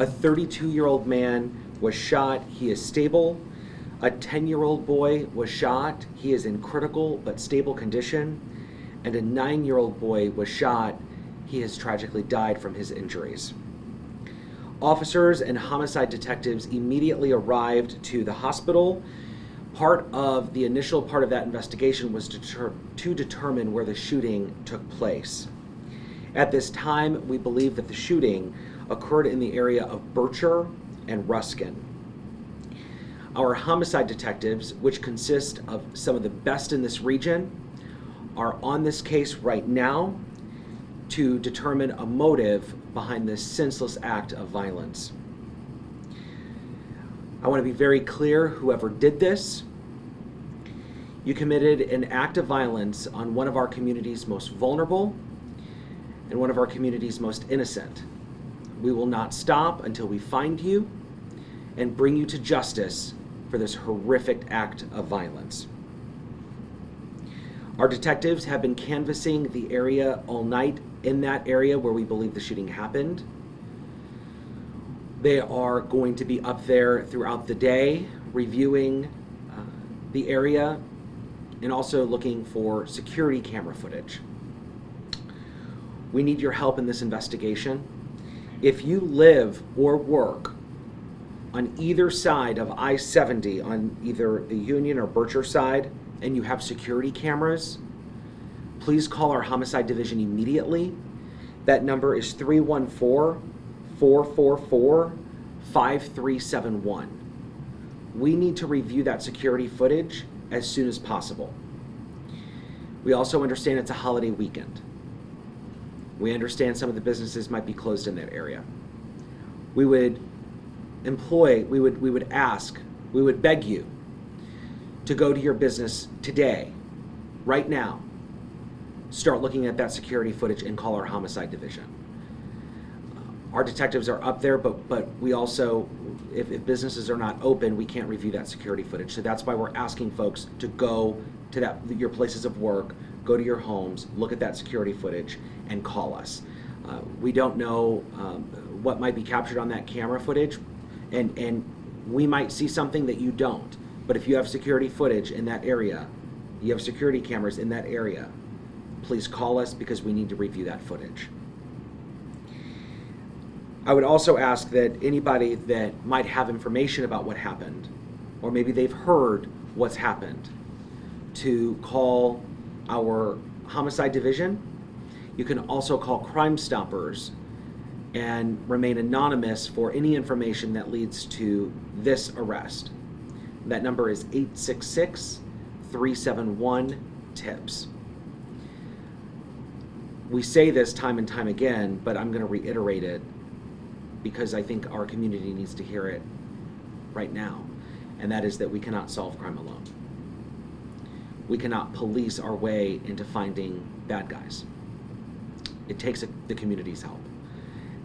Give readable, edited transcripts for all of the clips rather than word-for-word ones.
A 32-year-old man was shot. He is stable. A 10-year-old boy was shot. He is in critical but stable condition. And a 9-year-old boy was shot. He has tragically died from his injuries. Officers and homicide detectives immediately arrived to the hospital. Part of the initial part of that investigation was to determine where the shooting took place. At this time, we believe that the shooting occurred in the area of Bircher and Ruskin. Our homicide detectives, which consist of some of the best in this region, are on this case right now to determine a motive behind this senseless act of violence. I want to be very clear, whoever did this, you committed an act of violence on one of our community's most vulnerable and one of our community's most innocent. We will not stop until we find you and bring you to justice for this horrific act of violence. Our detectives have been canvassing the area all night in that area where we believe the shooting happened. They are going to be up there throughout the day reviewing the area and also looking for security camera footage. We need your help in this investigation. If you live or work on either side of I-70, on either the Union or Bircher side, and you have security cameras, please call our homicide division immediately. That number is 314-444-5371. We need to review that security footage as soon as possible. We also understand it's a holiday weekend. We understand some of the businesses might be closed in that area. We would beg you to go to your business today, right now, start looking at that security footage and call our homicide division. Our detectives are up there, but we also, if businesses are not open, we can't review that security footage. So that's why we're asking folks to go to your places of work, go to your homes, look at that security footage, and call us. We don't know what might be captured on that camera footage, and we might see something that you don't. But if you have security footage in that area, you have security cameras in that area, please call us because we need to review that footage. I would also ask that anybody that might have information about what happened, or maybe they've heard what's happened, to call our homicide division. You can also call Crime Stoppers and remain anonymous for any information that leads to this arrest. That number is 866-371-TIPS. We say this time and time again, but I'm going to reiterate it because I think our community needs to hear it right now, and that is that we cannot solve crime alone. We cannot police our way into finding bad guys. It takes the community's help.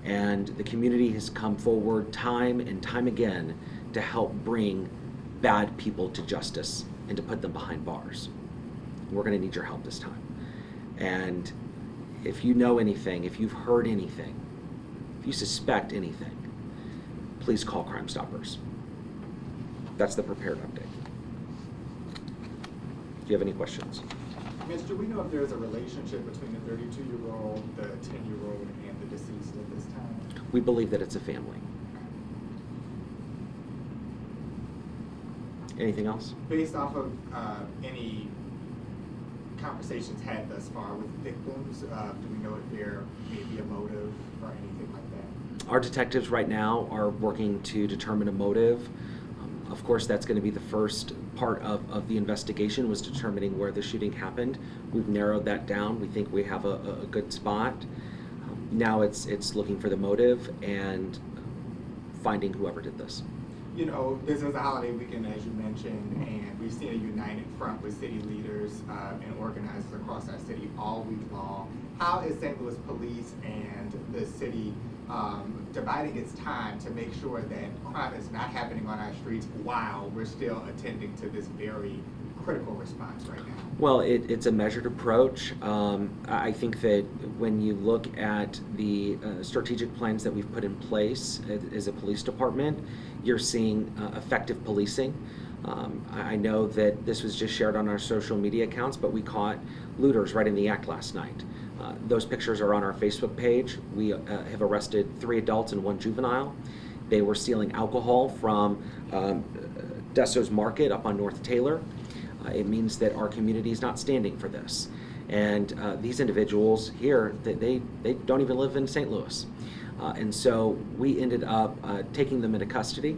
And the community has come forward time and time again to help bring bad people to justice and to put them behind bars. We're going to need your help this time. And if you know anything, if you've heard anything, if you suspect anything, please call Crime Stoppers. That's the prepared update. Do you have any questions? Mitch, do we know if there's a relationship between the 32-year-old, the 10-year-old, and the deceased at this time? We believe that it's a family. Anything else? Based off of any conversations had thus far with victims, do we know if there may be a motive or anything like that? Our detectives right now are working to determine a motive. Of course, that's going to be the first part of the investigation, was determining where the shooting happened. We've narrowed that down. We think we have a good spot. Now it's looking for the motive and finding whoever did this. You know, this is a holiday weekend, as you mentioned, and we've seen a united front with city leaders and organizers across our city all week long. How is St. Louis Police and the city dividing its time to make sure that crime is not happening on our streets while we're still attending to this very critical response right now? Well, it's a measured approach. I think that when you look at the strategic plans that we've put in place as a police department, you're seeing effective policing. I know that this was just shared on our social media accounts, but we caught looters right in the act last night. Those pictures are on our Facebook page. We have arrested 3 adults and 1 juvenile. They were stealing alcohol from Desso's Market up on North Taylor. It means that our community is not standing for this. And these individuals here, they don't even live in St. Louis. And so we ended up taking them into custody.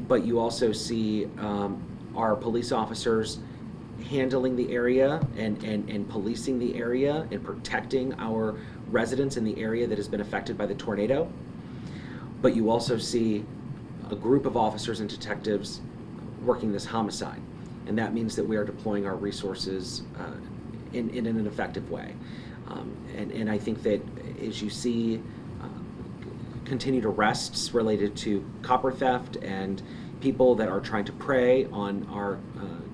But you also see our police officers handling the area and policing the area and protecting our residents in the area that has been affected by the tornado. But you also see a group of officers and detectives working this homicide. And that means that we are deploying our resources in an effective way. And I think that as you see continued arrests related to copper theft and people that are trying to prey on our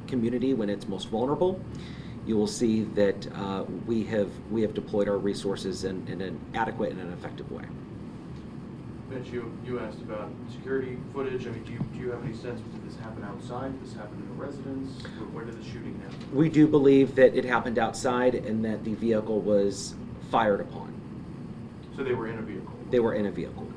community when it's most vulnerable, you will see that we have deployed our resources in an adequate and an effective way. Mitch, you asked about security footage. I mean, do you have any sense, did this happen outside? Did this happen in a residence? Where did the shooting happen? We do believe that it happened outside and that the vehicle was fired upon. So they were in a vehicle? They were in a vehicle.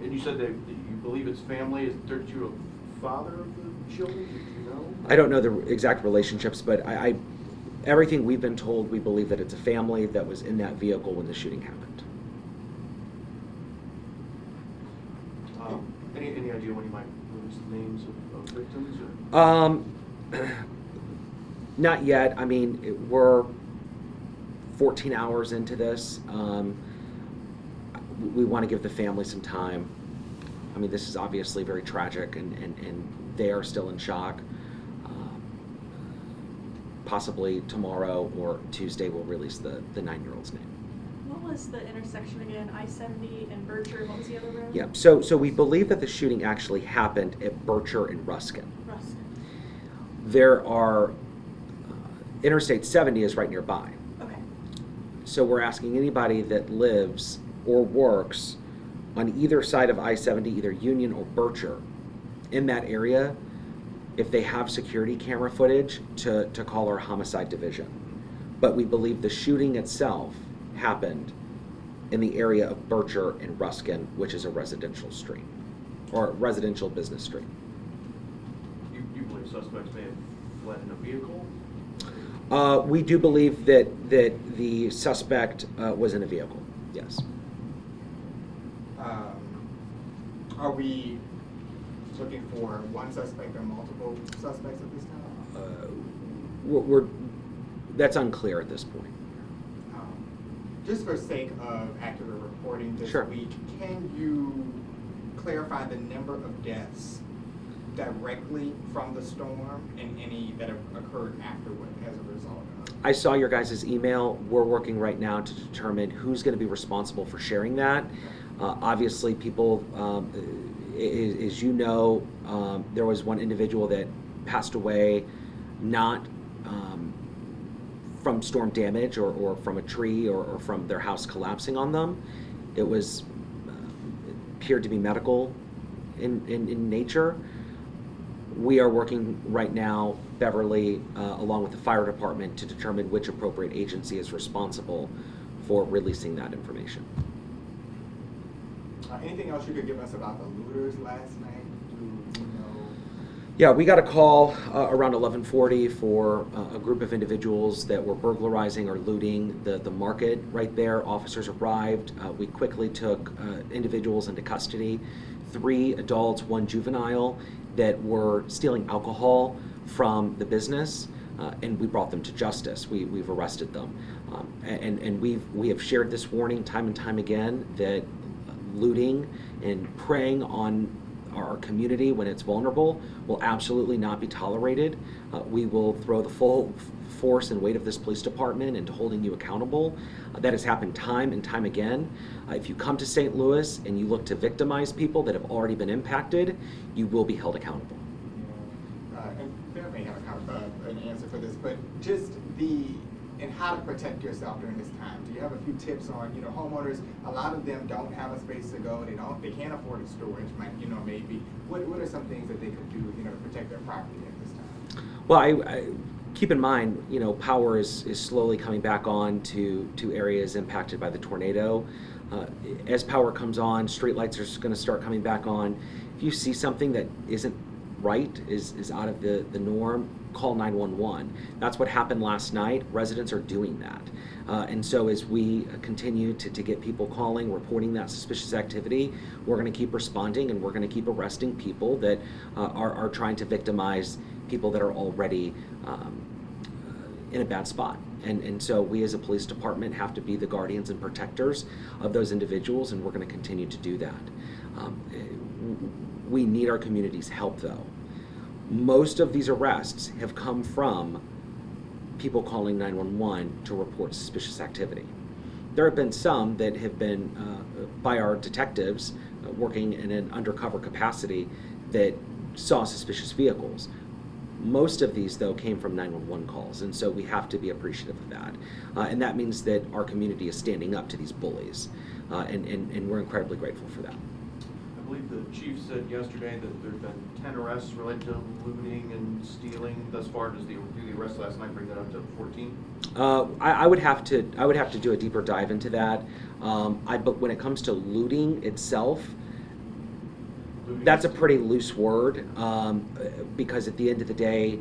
And you said that you believe it's family. Is the 32-year-old father of the children? Do you know? I don't know the exact relationships, but everything we've been told, we believe that it's a family that was in that vehicle when the shooting happened. Any idea when you might release the names of victims? Or? Not yet. I mean, we're 14 hours into this. We want to give the family some time. I mean, this is obviously very tragic, and they are still in shock. Possibly tomorrow or Tuesday we'll release the 9-year-old's name. What was the intersection again? I-70 and Bircher, and what was the other road? Yeah, so we believe that the shooting actually happened at Bircher and Ruskin. Ruskin. There are, Interstate 70 is right nearby. Okay. So we're asking anybody that lives or works on either side of I-70, either Union or Bircher, in that area, if they have security camera footage, to call our homicide division. But we believe the shooting itself happened in the area of Bircher and Ruskin, which is a residential street, or residential business street. You believe suspects may have fled in a vehicle? We do believe that the suspect was in a vehicle, yes. Are we looking for one suspect or multiple suspects at this time? That's unclear at this point. Just for sake of accurate reporting this Sure. week, can you clarify the number of deaths directly from the storm and any that have occurred afterward as a result of it? I saw your guys' email. We're working right now to determine who's going to be responsible for sharing that. Obviously, people, as you know, there was one individual that passed away not from storm damage or from a tree or from their house collapsing on them. It was appeared to be medical in nature. We are working right now, Beverly, along with the fire department, to determine which appropriate agency is responsible for releasing that information. Anything else you could give us about the looters last night? Do you know? Yeah, we got a call around 11:40 for a group of individuals that were burglarizing or looting the market right there. Officers arrived. We quickly took individuals into custody, 3 adults, 1 juvenile, that were stealing alcohol from the business, and we brought them to justice. We've arrested them, and we have shared this warning time and time again that looting and preying on our community when it's vulnerable will absolutely not be tolerated. We will throw the full force and weight of this police department into holding you accountable. That has happened time and time again. If you come to St. Louis and you look to victimize people that have already been impacted, you will be held accountable. And there may have a just and how to protect yourself during this time. Do you have a few tips on, homeowners, a lot of them don't have a space to go, they can't afford a storage, maybe. What are some things that they could do, to protect their property at this time? Well, I keep in mind, power is slowly coming back on to areas impacted by the tornado. As power comes on, streetlights are going to start coming back on. If you see something that isn't right, is out of the norm, call 911. That's what happened last night. Residents are doing that. And so as we continue to get people calling, reporting that suspicious activity, we're going to keep responding, and we're going to keep arresting people that are trying to victimize people that are already in a bad spot. And so we as a police department have to be the guardians and protectors of those individuals, and we're going to continue to do that. We need our community's help, though. Most of these arrests have come from people calling 911 to report suspicious activity. There have been some that have been by our detectives working in an undercover capacity that saw suspicious vehicles. Most of these, though, came from 911 calls, and so we have to be appreciative of that. And that means that our community is standing up to these bullies, and we're incredibly grateful for that. I believe the chief said yesterday that there have been 10 arrests related to looting and stealing thus far. Does the arrest last night bring that up to 14? I would have to do a deeper dive into that. But when it comes to looting itself, that's a pretty loose word, because at the end of the day,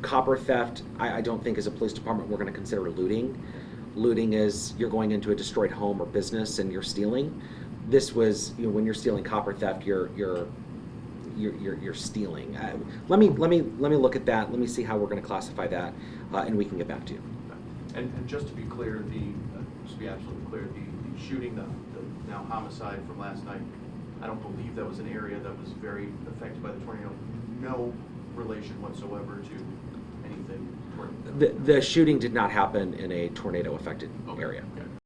copper theft, I don't think as a police department we're going to consider looting. Looting is you're going into a destroyed home or business and you're stealing. This was, when you're stealing copper theft, you're stealing. Let me look at that. Let me see how we're going to classify that, and we can get back to you. And just to be clear, just to be absolutely clear, the shooting, the now homicide from last night, I don't believe that was an area that was very affected by the tornado. No relation whatsoever to anything. The shooting did not happen in a tornado-affected area. Okay.